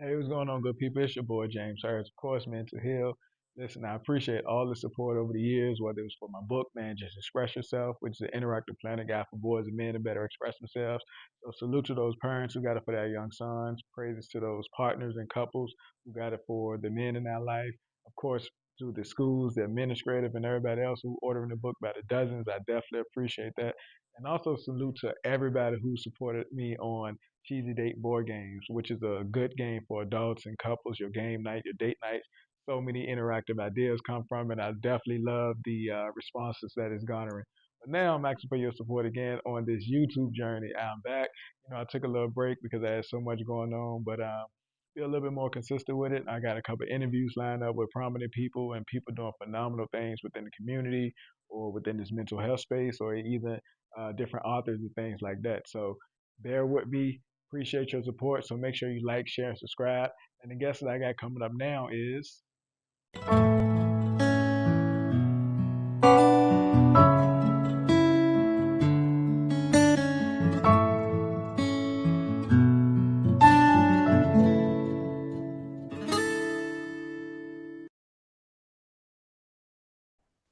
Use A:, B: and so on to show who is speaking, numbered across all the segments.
A: Hey, what's going on, good people? It's your boy James Harris, of course, Mental Heal. Listen, I appreciate all the support over the years, whether it was for my book, man, Just Express Yourself, which is an interactive planning guide for boys and men to better express themselves. So salute to those parents who got it for their young sons. Praises to those partners and couples who got it for the men in their life. Of course, to the schools, the administrative, and everybody else who ordering the book by the dozens. I definitely appreciate that. And also salute to everybody who supported me on Cheesy Date Board Games, which is a good game for adults and couples, your game night, your date night. So many interactive ideas come from it. I definitely love the responses that it's garnering. But now I'm asking for your support again on this YouTube journey. I'm back. I took a little break because I had so much going on, but be a little bit more consistent with it. I got a couple interviews lined up with prominent people and people doing phenomenal things within the community or within this mental health space or even different authors and things like that. So bear with me. Appreciate your support. So make sure you like, share, and subscribe. And the guest that I got coming up now is.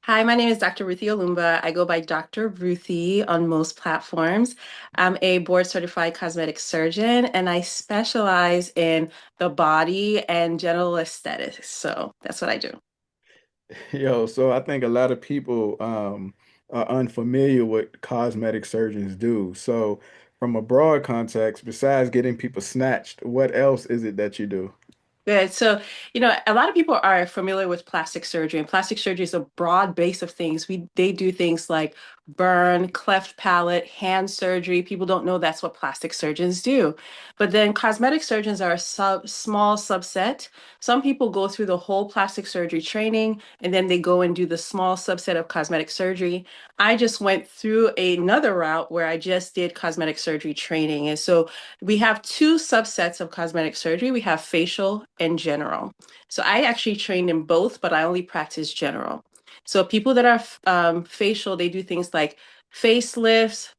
B: Hi, my name is Dr. Ruthie Olumba. I go by Dr. Ruthie on most platforms. I'm a board certified cosmetic surgeon and I specialize in the body and genital aesthetics. So that's what I do.
C: Yo, so I think a lot of people are unfamiliar with cosmetic surgeons do. So, from a broad context, besides getting people snatched, what else is it that you do?
B: Good. So, a lot of people are familiar with plastic surgery, and plastic surgery is a broad base of things. They do things like burn, cleft palate, hand surgery. People don't know that's what plastic surgeons do. But then cosmetic surgeons are a small subset. Some people go through the whole plastic surgery training and then they go and do the small subset of cosmetic surgery. I just went through another route where I just did cosmetic surgery training. And so we have two subsets of cosmetic surgery. We have facial and general. So I actually trained in both, but I only practice general. So people that are facial, they do things like facelifts,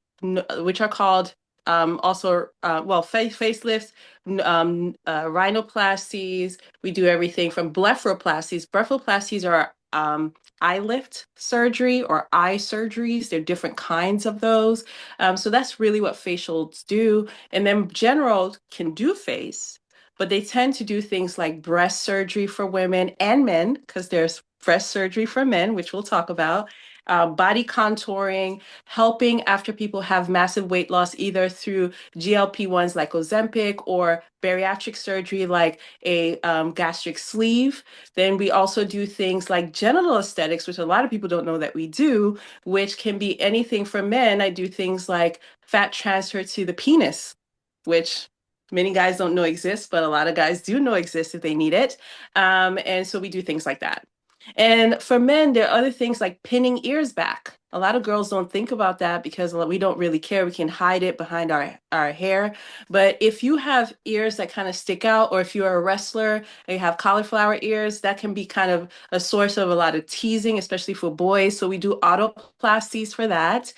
B: which are called also, well, facelifts, rhinoplasties. We do everything from blepharoplasties. Blepharoplasties are eye lift surgery or eye surgeries. There are different kinds of those. So that's really what facials do. And then general can do face, but they tend to do things like breast surgery for women and men, because there's breast surgery for men, which we'll talk about, body contouring, helping after people have massive weight loss, either through GLP-1s like Ozempic or bariatric surgery like a gastric sleeve. Then we also do things like genital aesthetics, which a lot of people don't know that we do, which can be anything for men. I do things like fat transfer to the penis, which many guys don't know exists, but a lot of guys do know exists if they need it. And so we do things like that. And for men, there are other things like pinning ears back. A lot of girls don't think about that because we don't really care. We can hide it behind our hair. But if you have ears that kind of stick out, or if you're a wrestler and you have cauliflower ears, that can be kind of a source of a lot of teasing, especially for boys. So we do autoplasties for that.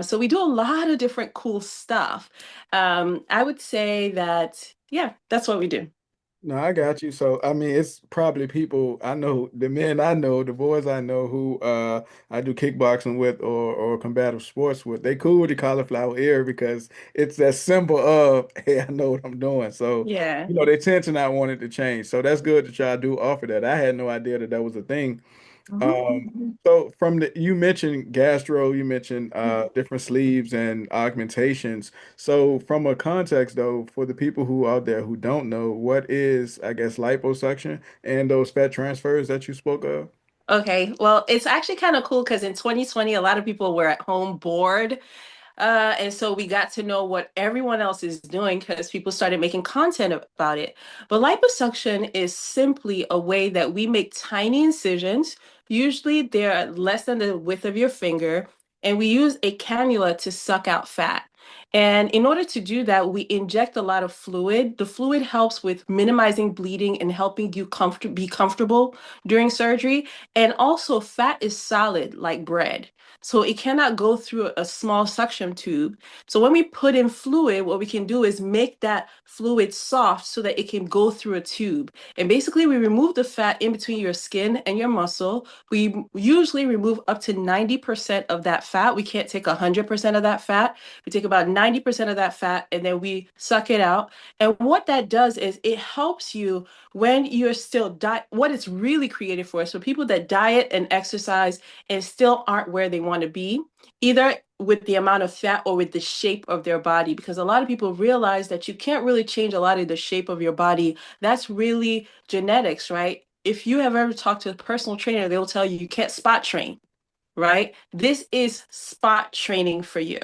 B: So we do a lot of different cool stuff. I would say that, yeah, that's what we do.
C: No, I got you. So, I mean, it's probably people I know, the men I know, the boys I know who I do kickboxing with or combative sports with. They cool with the cauliflower ear because it's that symbol of, hey, I know what I'm doing. So,
B: Yeah.
C: they tend to not want it to change. So that's good that y'all do offer that. I had no idea that that was a thing. So from the you mentioned gastro, you mentioned different sleeves and augmentations. So from a context though, for the people who out there who don't know, what is, I guess, liposuction and those fat transfers that you spoke of?
B: Okay, well, it's actually kind of cool because in 2020, a lot of people were at home bored. And so we got to know what everyone else is doing because people started making content about it. But liposuction is simply a way that we make tiny incisions. Usually they're less than the width of your finger, and we use a cannula to suck out fat. And in order to do that, we inject a lot of fluid. The fluid helps with minimizing bleeding and helping you be comfortable during surgery. And also, fat is solid like bread. So it cannot go through a small suction tube. So when we put in fluid, what we can do is make that fluid soft so that it can go through a tube. And basically, we remove the fat in between your skin and your muscle. We usually remove up to 90% of that fat. We can't take 100% of that fat. We take about 90% of that fat and then we suck it out. And what that does is it helps you when you're still what it's really created for. So people that diet and exercise and still aren't where they want to be, either with the amount of fat or with the shape of their body, because a lot of people realize that you can't really change a lot of the shape of your body. That's really genetics, right? If you have ever talked to a personal trainer, they'll tell you you can't spot train, right? This is spot training for you.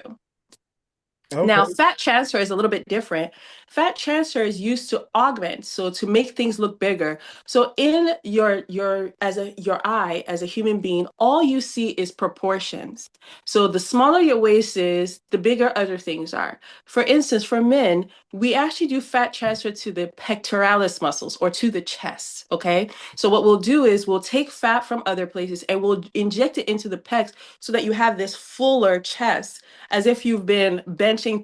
B: Now,
C: Okay.
B: fat transfer is a little bit different. Fat transfer is used to augment, so to make things look bigger. So in your eye as a human being, all you see is proportions. So the smaller your waist is, the bigger other things are. For instance, for men, we actually do fat transfer to the pectoralis muscles or to the chest, okay? So what we'll do is we'll take fat from other places and we'll inject it into the pecs so that you have this fuller chest, as if you've been benching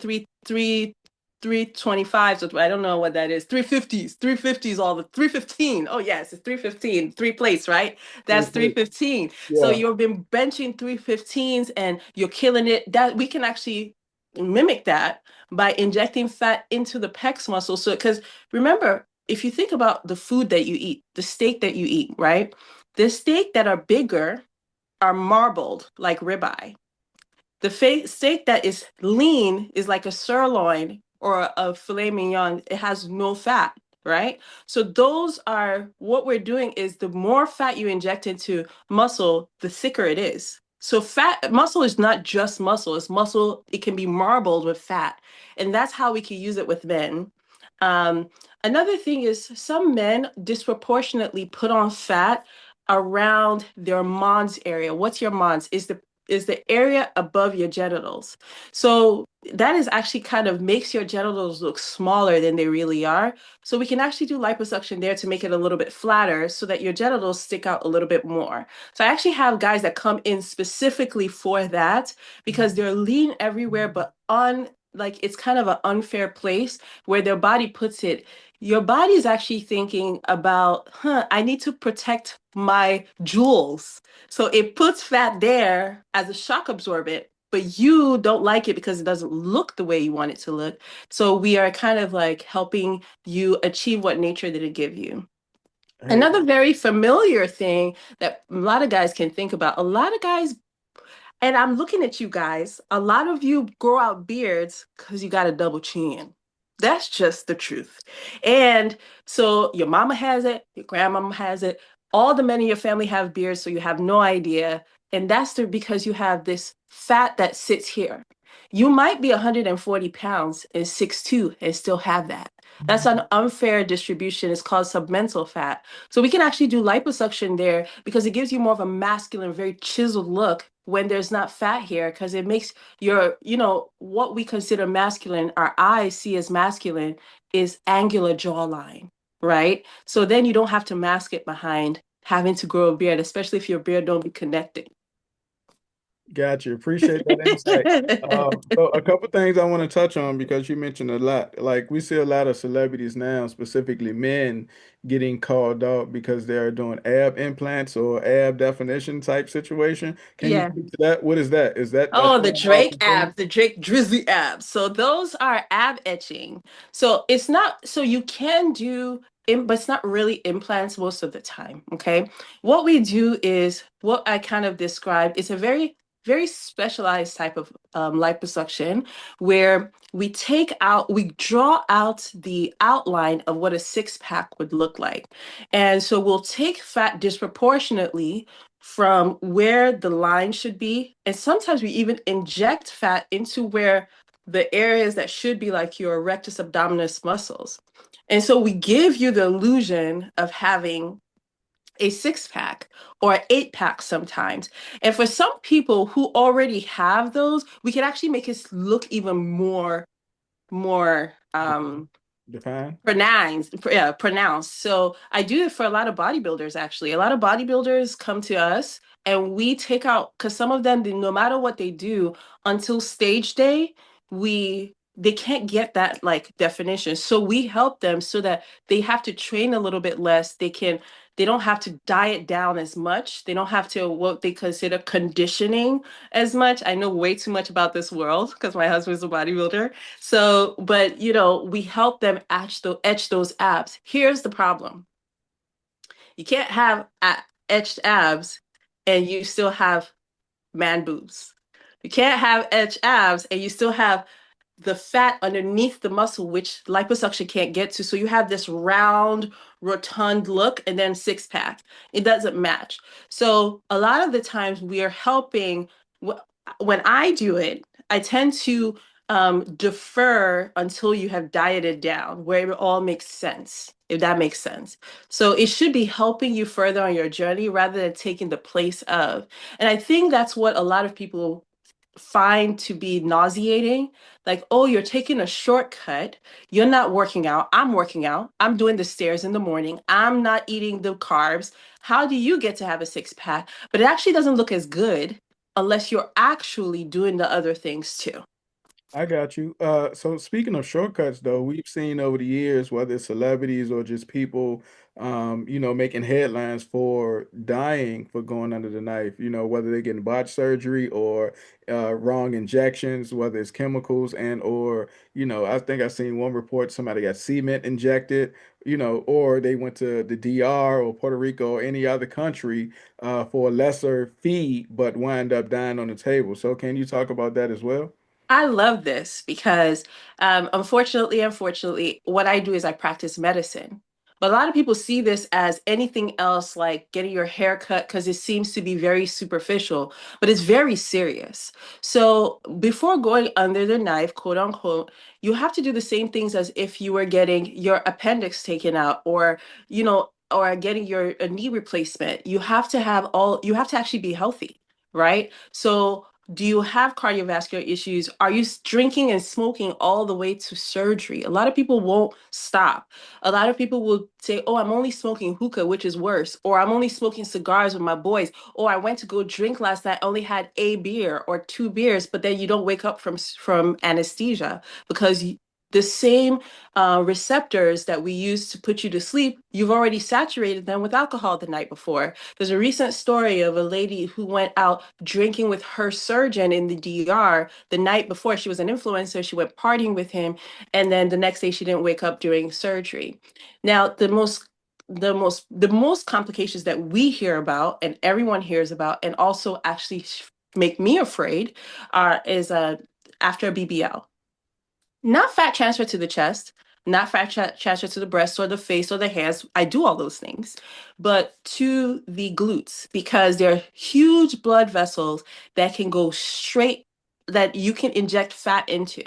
B: 325s, so I don't know what that is, 350s, all the 315. Oh yes, it's 315, three plates, right? That's 315. So
C: Yeah.
B: you've been benching 315s and you're killing it. That we can actually mimic that by injecting fat into the pecs muscle. So because remember, if you think about the food that you eat, the steak that you eat, right? The steak that are bigger are marbled like ribeye. The steak that is lean is like a sirloin or a filet mignon. It has no fat, right? So those are what we're doing is the more fat you inject into muscle, the thicker it is. So fat muscle is not just muscle, it's muscle, it can be marbled with fat. And that's how we can use it with men. Um, Another thing is some men disproportionately put on fat around their mons area. What's your mons? Is the area above your genitals. So that is actually kind of makes your genitals look smaller than they really are. So we can actually do liposuction there to make it a little bit flatter so that your genitals stick out a little bit more. So I actually have guys that come in specifically for that because they're lean everywhere, but on like it's kind of an unfair place where their body puts it. Your body is actually thinking about, I need to protect my jewels, so it puts fat there as a shock absorbent, but you don't like it because it doesn't look the way you want it to look. So we are kind of like helping you achieve what nature did give you.
C: Hey,
B: Another very familiar thing that a lot of guys can think about, a lot of guys, and I'm looking at you guys, a lot of you grow out beards because you got a double chin. That's just the truth. And so your mama has it, your grandmama has it, all the men in your family have beards, so you have no idea. And that's because you have this fat that sits here. You might be 140 pounds and 6'2" and still have that. That's an unfair distribution. It's called submental fat. So we can actually do liposuction there because it gives you more of a masculine, very chiseled look when there's not fat here, because it makes what we consider masculine, our eyes see as masculine, is angular jawline, right? So then you don't have to mask it behind having to grow a beard, especially if your beard don't be connecting.
C: got you. Appreciate that insight. So a couple things I want to touch on because you mentioned a lot. Like we see a lot of celebrities now, specifically men, getting called out because they are doing ab implants or ab definition type situation. Can you
B: Yeah.
C: speak to that? What is that? Is that a
B: Oh, the
C: common
B: Drake
C: often thing?
B: abs, the Drake Drizzy abs. So those are ab etching. So it's not, so you can do, but it's not really implants most of the time. Okay. What we do is what I kind of described. It's a very, very specialized type of liposuction where we draw out the outline of what a six pack would look like. And so we'll take fat disproportionately from where the line should be. And sometimes we even inject fat into where the areas that should be like your rectus abdominis muscles. And so we give you the illusion of having a 6 pack or an 8 pack sometimes. And for some people who already have those, we can actually make it look even more
C: Define.
B: pronounced. So I do it for a lot of bodybuilders, actually. A lot of bodybuilders come to us and we take out, because some of them, no matter what they do, until stage day, they can't get that like definition. So we help them so that they have to train a little bit less. They don't have to diet down as much. They don't have to what they consider conditioning as much. I know way too much about this world because my husband's a bodybuilder. So, but we help them etch those abs. Here's the problem. You can't have etched abs and you still have man boobs. You can't have etched abs and you still have the fat underneath the muscle, which liposuction can't get to. So you have this round, rotund look and then 6 pack. It doesn't match. So a lot of the times we are helping. When I do it, I tend to defer until you have dieted down, where it all makes sense, if that makes sense. So it should be helping you further on your journey rather than taking the place of. And I think that's what a lot of people find to be nauseating. Like, oh, you're taking a shortcut. You're not working out. I'm working out. I'm doing the stairs in the morning. I'm not eating the carbs. How do you get to have a 6 pack? But it actually doesn't look as good unless you're actually doing the other things too.
C: I got you. So speaking of shortcuts, though, we've seen over the years, whether it's celebrities or just people, making headlines for dying for going under the knife, whether they're getting botched surgery or wrong injections, whether it's chemicals and or, I think I've seen one report somebody got cement injected, or they went to the DR or Puerto Rico or any other country for a lesser fee, but wind up dying on the table. So can you talk about that as well?
B: I love this because, unfortunately, what I do is I practice medicine. But a lot of people see this as anything else like getting your hair cut because it seems to be very superficial, but it's very serious. So before going under the knife, quote unquote, you have to do the same things as if you were getting your appendix taken out or getting your a knee replacement. You have to actually be healthy, right? So do you have cardiovascular issues? Are you drinking and smoking all the way to surgery? A lot of people won't stop. A lot of people will say, oh, I'm only smoking hookah, which is worse. Or I'm only smoking cigars with my boys. Or I went to go drink last night, only had a beer or 2 beers, but then you don't wake up from anesthesia because the same receptors that we use to put you to sleep, you've already saturated them with alcohol the night before. There's a recent story of a lady who went out drinking with her surgeon in the DR the night before. She was an influencer. She went partying with him, and then the next day she didn't wake up during surgery. Now, the most complications that we hear about and everyone hears about, and also actually make me afraid, is after a BBL. Not fat transfer to the chest, not transfer to the breast or the face or the hands. I do all those things, but to the glutes because they're huge blood vessels that can go straight, that you can inject fat into.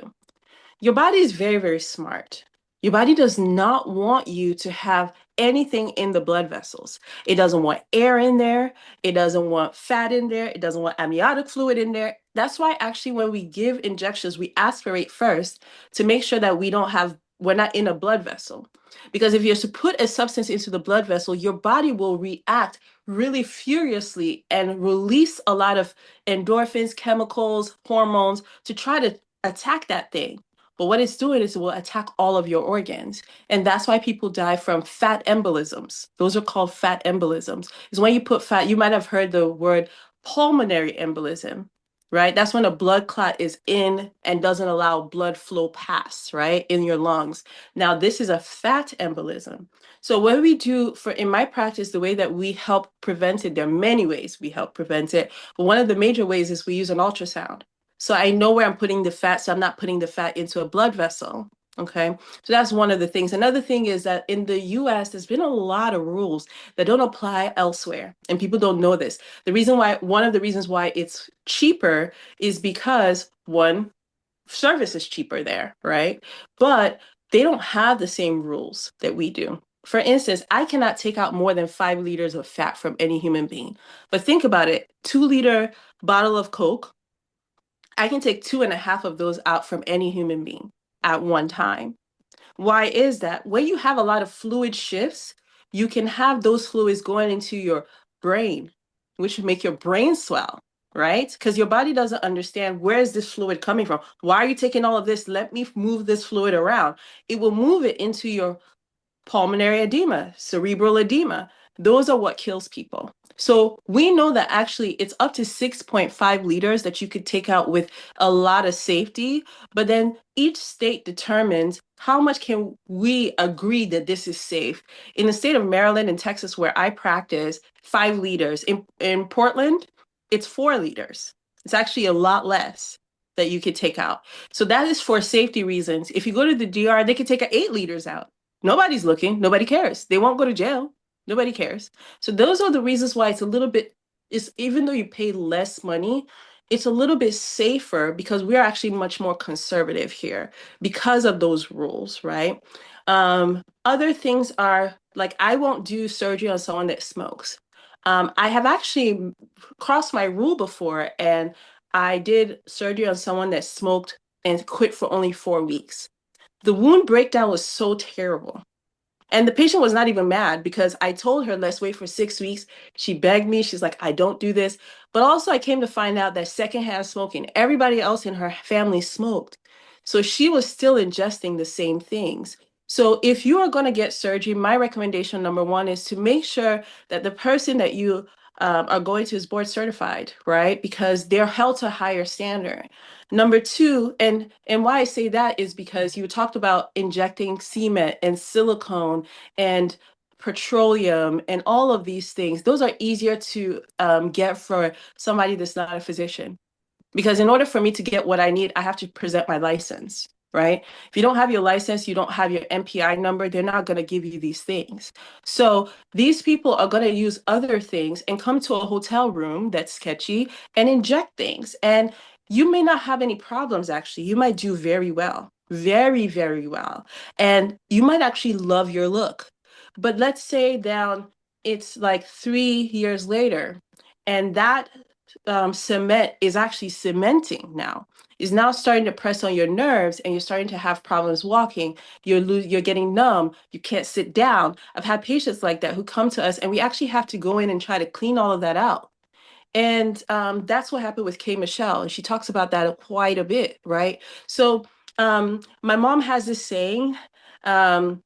B: Your body is very, very smart. Your body does not want you to have anything in the blood vessels. It doesn't want air in there. It doesn't want fat in there. It doesn't want amniotic fluid in there. That's why actually when we give injections, we aspirate first to make sure that we're not in a blood vessel. Because if you're to put a substance into the blood vessel, your body will react really furiously and release a lot of endorphins, chemicals, hormones to try to attack that thing. But what it's doing is it will attack all of your organs. And that's why people die from fat embolisms. Those are called fat embolisms. Is when you put fat, you might have heard the word pulmonary embolism, right? That's when a blood clot is in and doesn't allow blood flow past, right, in your lungs. Now, this is a fat embolism. So what we do in my practice, the way that we help prevent it, there are many ways we help prevent it. But one of the major ways is we use an ultrasound. So I know where I'm putting the fat, so I'm not putting the fat into a blood vessel. Okay. So that's one of the things. Another thing is that in the US, there's been a lot of rules that don't apply elsewhere. And people don't know this. One of the reasons why it's cheaper is because one, service is cheaper there, right? But they don't have the same rules that we do. For instance, I cannot take out more than 5 liters of fat from any human being. But think about it, 2 liter bottle of Coke, I can take 2.5 of those out from any human being at one time. Why is that? When you have a lot of fluid shifts, you can have those fluids going into your brain, which make your brain swell, right? Because your body doesn't understand, where is this fluid coming from? Why are you taking all of this? Let me move this fluid around. It will move it into your pulmonary edema, cerebral edema. Those are what kills people. So we know that actually it's up to 6.5 liters that you could take out with a lot of safety, but then each state determines how much can we agree that this is safe. In the state of Maryland and Texas, where I practice, 5 liters. In Portland, it's 4 liters. It's actually a lot less that you could take out. So that is for safety reasons. If you go to the DR, they could take 8 liters out. Nobody's looking. Nobody cares. They won't go to jail. Nobody cares. So those are the reasons why it's a little bit, it's even though you pay less money, it's a little bit safer because we're actually much more conservative here because of those rules, right? Other things are like I won't do surgery on someone that smokes. I have actually crossed my rule before, and I did surgery on someone that smoked and quit for only 4 weeks. The wound breakdown was so terrible. And the patient was not even mad because I told her, let's wait for 6 weeks. She begged me. She's like, I don't do this. But also, I came to find out that secondhand smoking, everybody else in her family smoked. So she was still ingesting the same things. So if you are going to get surgery, my recommendation number one is to make sure that the person that you are going to is board certified, right? Because they're held to a higher standard. Number two, and why I say that is because you talked about injecting cement and silicone and petroleum and all of these things. Those are easier to get for somebody that's not a physician. Because in order for me to get what I need, I have to present my license, right? If you don't have your license, you don't have your MPI number, they're not going to give you these things. So these people are going to use other things and come to a hotel room that's sketchy and inject things. And you may not have any problems, actually. You might do very well, very, very well. And you might actually love your look. But let's say down, it's like 3 years later, and that cement is actually cementing now, is now starting to press on your nerves, and you're starting to have problems walking. You're getting numb. You can't sit down. I've had patients like that who come to us, and we actually have to go in and try to clean all of that out. And that's what happened with Kay Michelle. And she talks about that quite a bit, right? So my mom has this saying, um,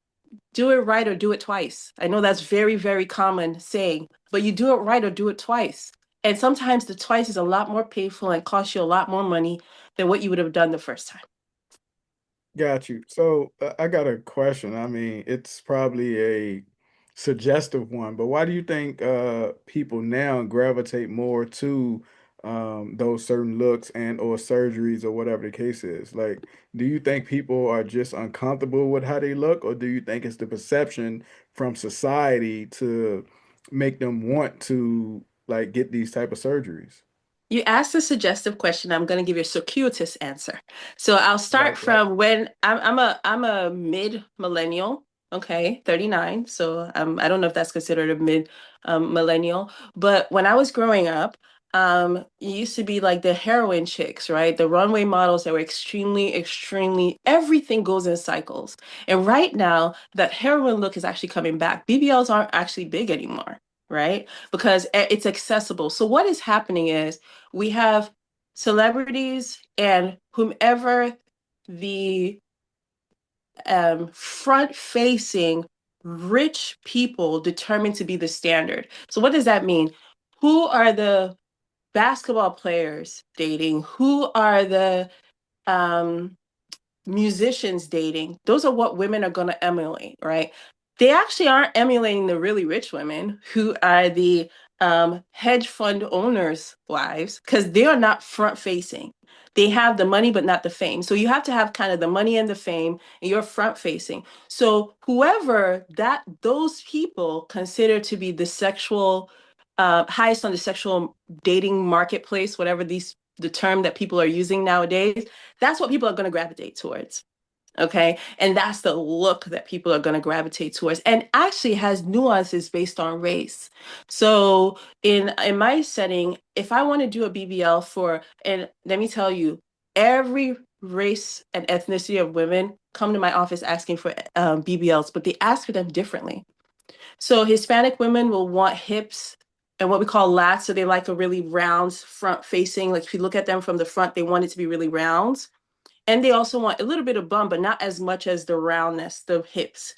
B: do it right or do it twice. I know that's very, very common saying, but you do it right or do it twice. And sometimes the twice is a lot more painful and costs you a lot more money than what you would have done the first time.
C: Got you. So I got a question. I mean, it's probably a suggestive one, but why do you think people now gravitate more to those certain looks and or surgeries or whatever the case is? Like, do you think people are just uncomfortable with how they look, or do you think it's the perception from society to make them want to like get these type of surgeries?
B: You asked a suggestive question. I'm going to give you a circuitous answer. So I'll start
C: Like that.
B: from when I'm a mid millennial. Okay, 39. So I don't know if that's considered a mid millennial, but when I was growing up, it used to be like the heroin chicks, right? The runway models that were extremely, extremely, everything goes in cycles. And right now, that heroin look is actually coming back. BBLs aren't actually big anymore, right? Because it's accessible. So what is happening is we have celebrities and whomever the front facing rich people determined to be the standard. So, what does that mean? Who are the basketball players dating? Who are the um, musicians dating? Those are what women are going to emulate, right? They actually aren't emulating the really rich women who are the hedge fund owners' wives, because they are not front facing. They have the money, but not the fame. So you have to have kind of the money and the fame, and you're front facing. So whoever that those people consider to be the sexual highest on the sexual dating marketplace, whatever the term that people are using nowadays, that's what people are going to gravitate towards. Okay. And that's the look that people are going to gravitate towards, and actually has nuances based on race. So in my setting, if I want to do a BBL for, and let me tell you, every race and ethnicity of women come to my office asking for BBLs, but they ask for them differently. So Hispanic women will want hips and what we call lats. So they like a really round front facing. Like if you look at them from the front, they want it to be really round. And they also want a little bit of bum, but not as much as the roundness, the hips.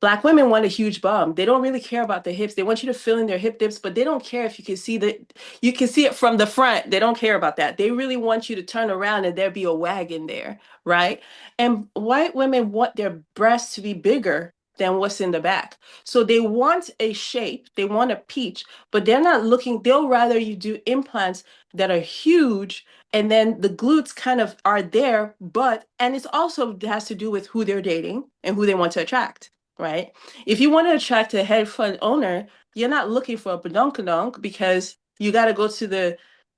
B: Black women want a huge bum. They don't really care about the hips. They want you to fill in their hip dips, but they don't care if you can see you can see it from the front. They don't care about that. They really want you to turn around and there be a wagon there, right? And white women want their breasts to be bigger than what's in the back. So they want a shape, they want a peach, but they're not looking, they'll rather you do implants that are huge, and then the glutes kind of are there, but and it's also has to do with who they're dating and who they want to attract, right? If you want to attract a hedge fund owner, you're not looking for a badonkadonk because you got to go to the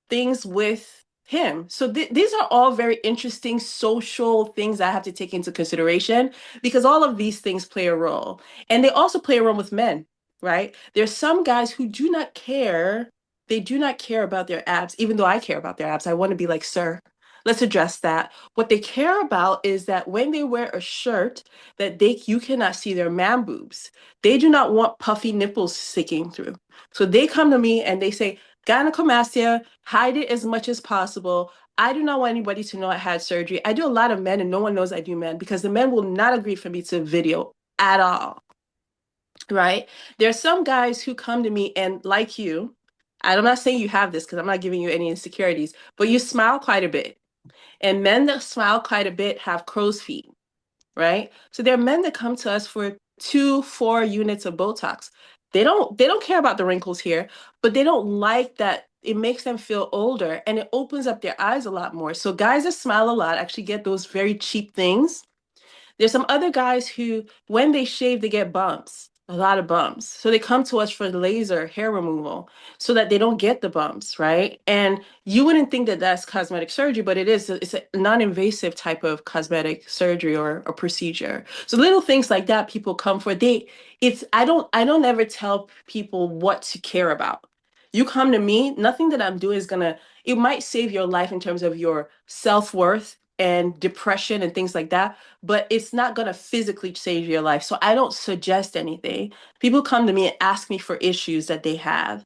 B: things with him. So these are all very interesting social things I have to take into consideration because all of these things play a role. And they also play a role with men, right? There's some guys who do not care. They do not care about their abs, even though I care about their abs. I want to be like, sir, let's address that. What they care about is that when they wear a shirt that you cannot see their man boobs. They do not want puffy nipples sticking through. So they come to me and they say, gynecomastia, hide it as much as possible. I do not want anybody to know I had surgery. I do a lot of men and no one knows I do men because the men will not agree for me to video at all. Right? There's some guys who come to me and like you, I'm not saying you have this because I'm not giving you any insecurities, but you smile quite a bit. And men that smile quite a bit have crow's feet, right? So there are men that come to us for 2, 4 units of Botox. They don't care about the wrinkles here, but they don't like that it makes them feel older and it opens up their eyes a lot more. So guys that smile a lot actually get those very cheap things. There's some other guys who, when they shave, they get bumps, a lot of bumps. So they come to us for laser hair removal so that they don't get the bumps, right? And you wouldn't think that that's cosmetic surgery, but it is. It's a non-invasive type of cosmetic surgery or a procedure. So little things like that people come for. I don't ever tell people what to care about. You come to me, nothing that I'm doing is gonna, it might save your life in terms of your self-worth and depression and things like that, but it's not going to physically save your life. So I don't suggest anything. People come to me and ask me for issues that they have.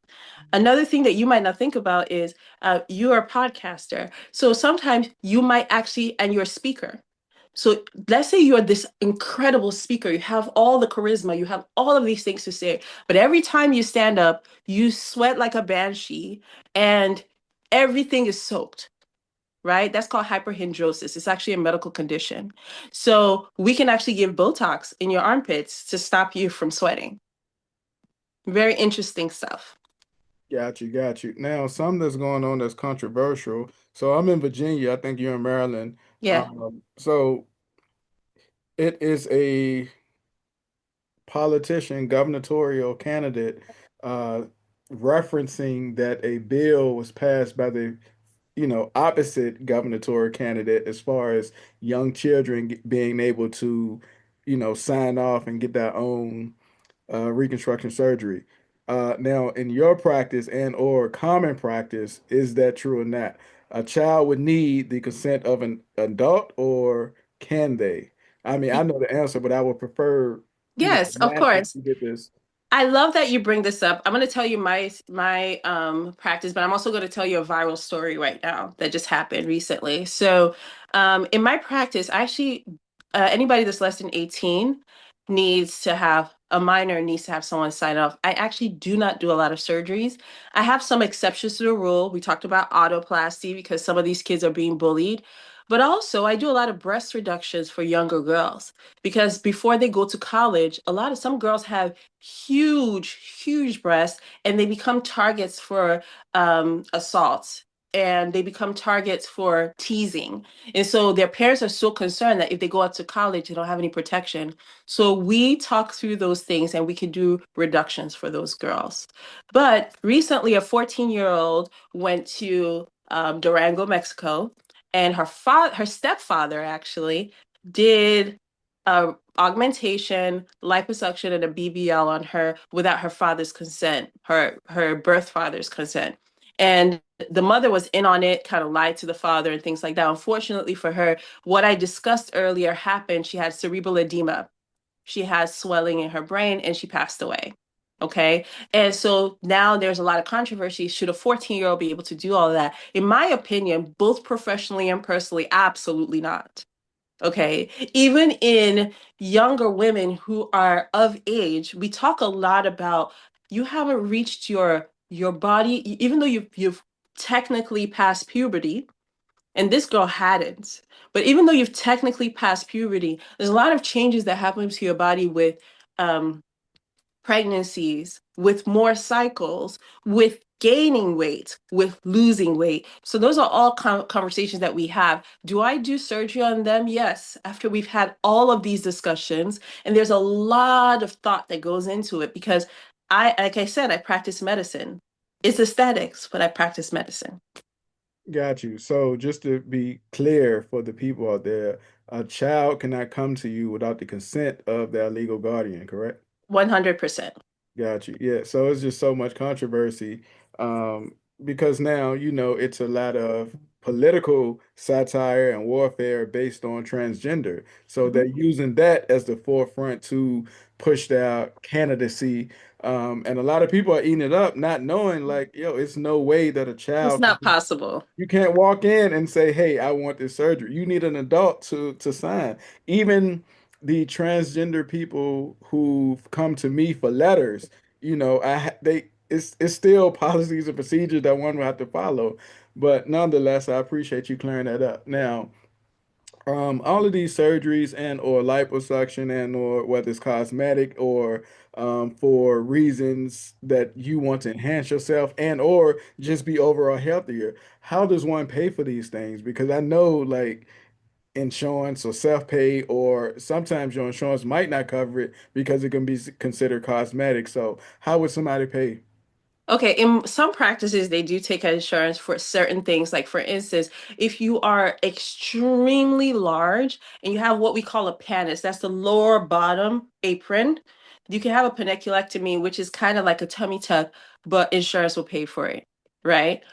B: Another thing that you might not think about is you're a podcaster. So sometimes you might actually, and you're a speaker. So let's say you're this incredible speaker, you have all the charisma, you have all of these things to say, but every time you stand up, you sweat like a banshee and everything is soaked, right? That's called hyperhidrosis. It's actually a medical condition. So we can actually give Botox in your armpits to stop you from sweating. Very interesting stuff.
C: Got you, got you. Now, something that's going on that's controversial. So I'm in Virginia. I think you're in Maryland.
B: Yeah.
C: So it is a politician, gubernatorial candidate, uh, referencing that a bill was passed by the, opposite gubernatorial candidate as far as young children being able to, sign off and get their own reconstruction surgery. Now, in your practice and or common practice, is that true or not? A child would need the consent of an adult, or can they? I mean, I know the answer, but I would prefer,
B: Yes, of
C: Matthew
B: course.
C: to get this.
B: I love that you bring this up. I'm going to tell you my practice, but I'm also going to tell you a viral story right now that just happened recently. So, in my practice, actually, anybody that's less than 18 needs to have a minor needs to have someone sign off. I actually do not do a lot of surgeries. I have some exceptions to the rule. We talked about autoplasty because some of these kids are being bullied. But also, I do a lot of breast reductions for younger girls because before they go to college, some girls have huge breasts and they become targets for assaults and they become targets for teasing. And so their parents are so concerned that if they go out to college, they don't have any protection. So we talk through those things and we can do reductions for those girls. But recently, a 14-year-old went to Durango, Mexico, and her stepfather actually did augmentation, liposuction, and a BBL on her without her father's consent, her birth father's consent. And the mother was in on it, kind of lied to the father and things like that. Unfortunately for her, what I discussed earlier happened. She had cerebral edema. She has swelling in her brain and she passed away. Okay. And so now there's a lot of controversy. Should a 14-year-old be able to do all of that? In my opinion, both professionally and personally, absolutely not. Okay. Even in younger women who are of age, we talk a lot about you haven't reached your body, even though you've technically passed puberty, and this girl hadn't. But even though you've technically passed puberty, there's a lot of changes that happen to your body with um, pregnancies, with more cycles, with gaining weight, with losing weight. So those are all conversations that we have. Do I do surgery on them? Yes, after we've had all of these discussions. And there's a lot of thought that goes into it because like I said, I practice medicine. It's aesthetics, but I practice medicine.
C: Got you. So just to be clear for the people out there, a child cannot come to you without the consent of their legal guardian, correct?
B: 100%.
C: Got you. Yeah. So it's just so much controversy, um, because now, it's a lot of political satire and warfare based on transgender. So they're
B: Mhm.
C: using that as the forefront to push their candidacy. And a lot of people are eating it up, not knowing like, yo, it's no way that a
B: It's
C: child
B: not possible.
C: you can't walk in and say, "Hey, I want this surgery." You need an adult to sign. Even the transgender people who've come to me for letters, they it's still policies and procedures that one will have to follow. But nonetheless, I appreciate you clearing that up. Now, all of these surgeries and or liposuction and or whether it's cosmetic or for reasons that you want to enhance yourself and or just be overall healthier. How does one pay for these things? Because I know like insurance or self-pay or sometimes your insurance might not cover it because it can be considered cosmetic. So how would somebody pay?
B: Okay, in some practices, they do take insurance for certain things. Like, for instance, if you are extremely large and you have what we call a panis, that's the lower bottom apron, you can have a paniculectomy, which is kind of like a tummy tuck, but insurance will pay for it, right?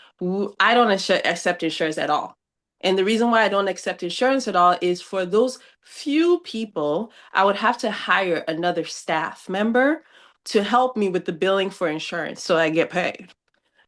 B: I don't accept insurance at all. And the reason why I don't accept insurance at all is for those few people, I would have to hire another staff member to help me with the billing for insurance so I get paid.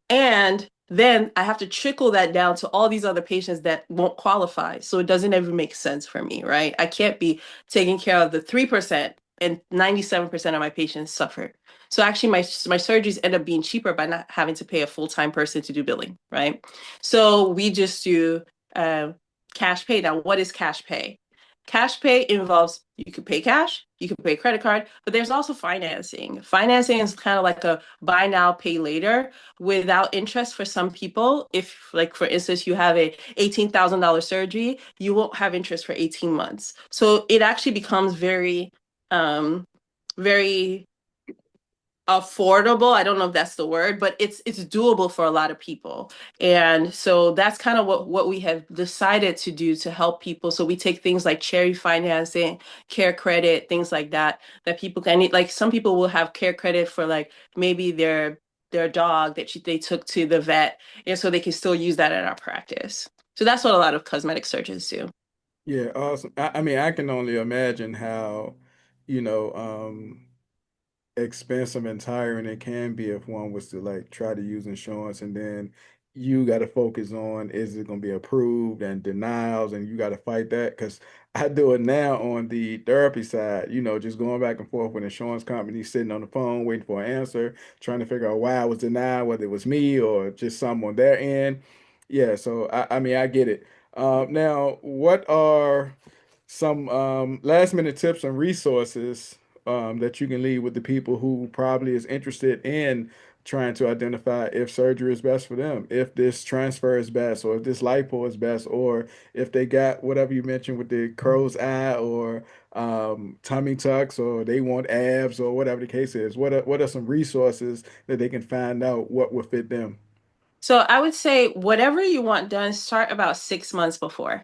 B: And then I have to trickle that down to all these other patients that won't qualify. So it doesn't ever make sense for me, right? I can't be taking care of the 3% and 97% of my patients suffer. So actually my surgeries end up being cheaper by not having to pay a full-time person to do billing, right? So we just do uh, cash pay. Now, what is cash pay? Cash pay involves you could pay cash, you could pay credit card, but there's also financing. Financing is kind of like a buy now, pay later without interest for some people. If, like, for instance, you have a $18,000 surgery, you won't have interest for 18 months. So it actually becomes very affordable. I don't know if that's the word, but it's doable for a lot of people. And so that's kind of what we have decided to do to help people. So we take things like cherry financing, care credit, things like that, that people can need. Like, some people will have care credit for like maybe their dog that they took to the vet, and so they can still use that in our practice. So that's what a lot of cosmetic surgeons do.
C: Yeah, awesome. I mean, I can only imagine how, you know, expensive and tiring it can be if one was to like try to use insurance and then you got to focus on is it going to be approved and denials and you got to fight that because I do it now on the therapy side, just going back and forth with insurance companies, sitting on the phone waiting for an answer, trying to figure out why I was denied, whether it was me or just someone on their end. Yeah, so I mean I get it. Now, what are some last minute tips and resources that you can leave with the people who probably is interested in trying to identify if surgery is best for them, if this transfer is best, or if this lipo is best, or if they got whatever you mentioned with the crow's eye or tummy tucks, or they want abs, or whatever the case is. What are some resources that they can find out what will fit them?
B: So I would say whatever you want done, start about 6 months before.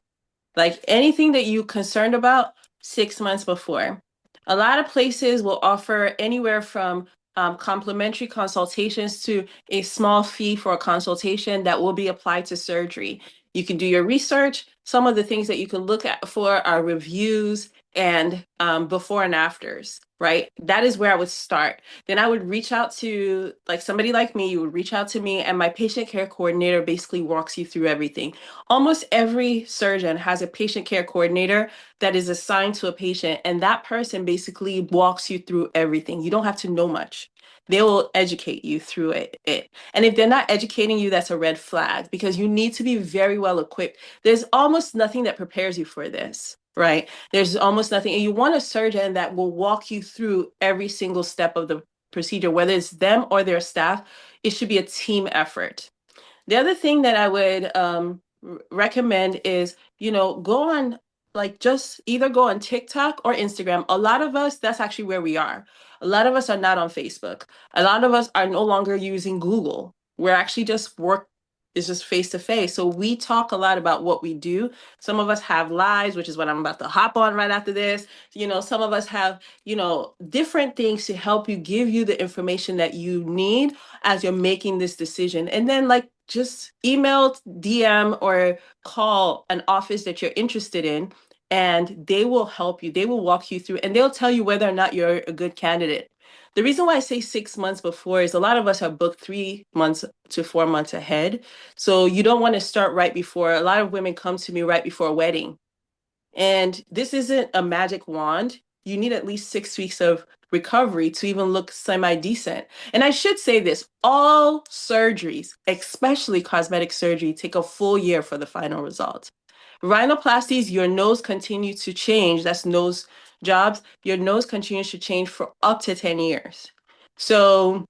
B: Like anything that you concerned about 6 months before. A lot of places will offer anywhere from complimentary consultations to a small fee for a consultation that will be applied to surgery. You can do your research. Some of the things that you can look at for are reviews and before and afters, right? That is where I would start. Then I would reach out to like somebody like me, you would reach out to me, and my patient care coordinator basically walks you through everything. Almost every surgeon has a patient care coordinator that is assigned to a patient, and that person basically walks you through everything. You don't have to know much. They will educate you through it. And if they're not educating you, that's a red flag because you need to be very well equipped. There's almost nothing that prepares you for this, right? There's almost nothing. And you want a surgeon that will walk you through every single step of the procedure, whether it's them or their staff. It should be a team effort. The other thing that I would recommend is, go on, like, just either go on TikTok or Instagram. A lot of us, that's actually where we are. A lot of us are not on Facebook. A lot of us are no longer using Google. We're actually just work is just face to face. So we talk a lot about what we do. Some of us have lives, which is what I'm about to hop on right after this. Some of us have, different things to help you, give you the information that you need as you're making this decision. And then, like, just email, DM, or call an office that you're interested in, and they will help you. They will walk you through, and they'll tell you whether or not you're a good candidate. The reason why I say 6 months before is a lot of us are booked 3 months to 4 months ahead. So you don't want to start right before. A lot of women come to me right before a wedding. And this isn't a magic wand. You need at least 6 weeks of recovery to even look semi decent. And I should say this, all surgeries, especially cosmetic surgery, take a full year for the final result. Rhinoplasties, your nose continues to change. That's nose jobs. Your nose continues to change for up to 10 years. So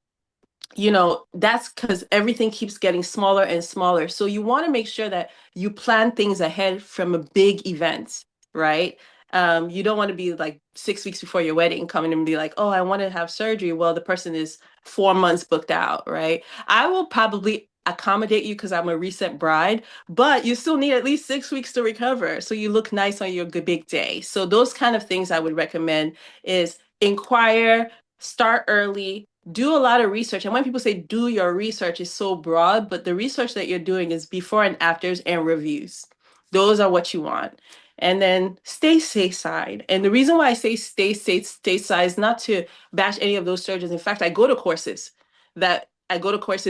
B: that's because everything keeps getting smaller and smaller. So you want to make sure that you plan things ahead from a big event, right? You don't want to be like 6 weeks before your wedding coming and be like, oh, I want to have surgery. Well, the person is 4 months booked out, right? I will probably accommodate you because I'm a recent bride, but you still need at least 6 weeks to recover. So you look nice on your big day. So those kind of things I would recommend is inquire, start early, do a lot of research. And when people say do your research, is so broad, but the research that you're doing is before and afters and reviews. Those are what you want. And then stay stateside. And the reason why I say stay stateside is not to bash any of those surgeons. In fact, I go to courses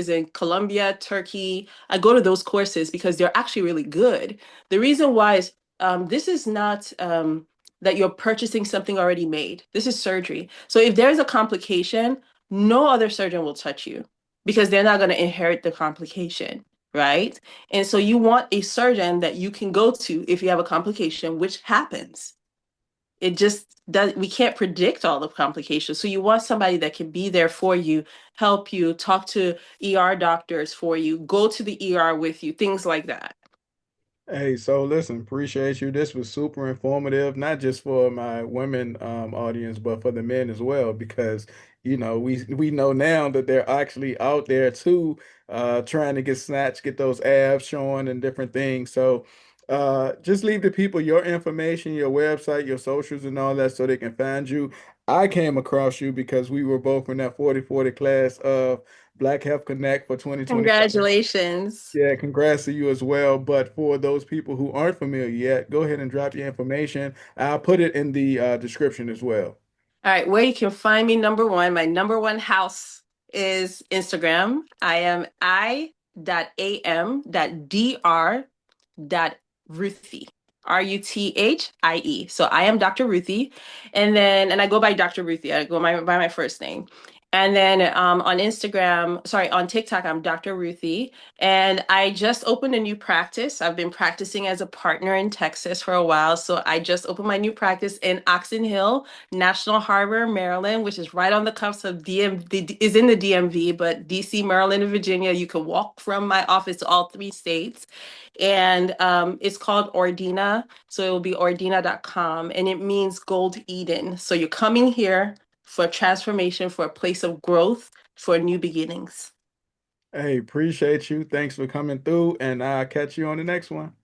B: in Colombia, Turkey. I go to those courses because they're actually really good. The reason why is this is not that you're purchasing something already made. This is surgery. So if there's a complication, no other surgeon will touch you because they're not going to inherit the complication, right? And so you want a surgeon that you can go to if you have a complication, which happens. It just does, we can't predict all the complications. So you want somebody that can be there for you, help you, talk to ER doctors for you, go to the ER with you, things like that.
C: Hey, so listen, appreciate you. This was super informative, not just for my women audience, but for the men as well, because we know now that they're actually out there too, trying to get snatched, get those abs showing and different things. So just leave the people your information, your website, your socials and all that so they can find you. I came across you because we were both in that 40/40 class of Black Health Connect for 2025.
B: Congratulations.
C: Yeah, congrats to you as well. But for those people who aren't familiar yet, go ahead and drop your information. I'll put it in the description as well.
B: All right, where you can find me, number one, my number one house is Instagram. I am I.am.dr.Ruthie. Ruthie. So I am Dr. Ruthie. And I go by Dr. Ruthie. I go by my first name. And then on Instagram, sorry, on TikTok, I'm Dr. Ruthie. And I just opened a new practice. I've been practicing as a partner in Texas for a while. So I just opened my new practice in Oxon Hill, National Harbor, Maryland, which is right on the cusp of is in the DMV, but DC, Maryland, and Virginia. You can walk from my office to all three states. And it's called Ordina. So it will be ordina.com, and it means Gold Eden. So you're coming here for transformation, for a place of growth, for new beginnings.
C: Hey, appreciate you. Thanks for coming through, and I'll catch you on the next one.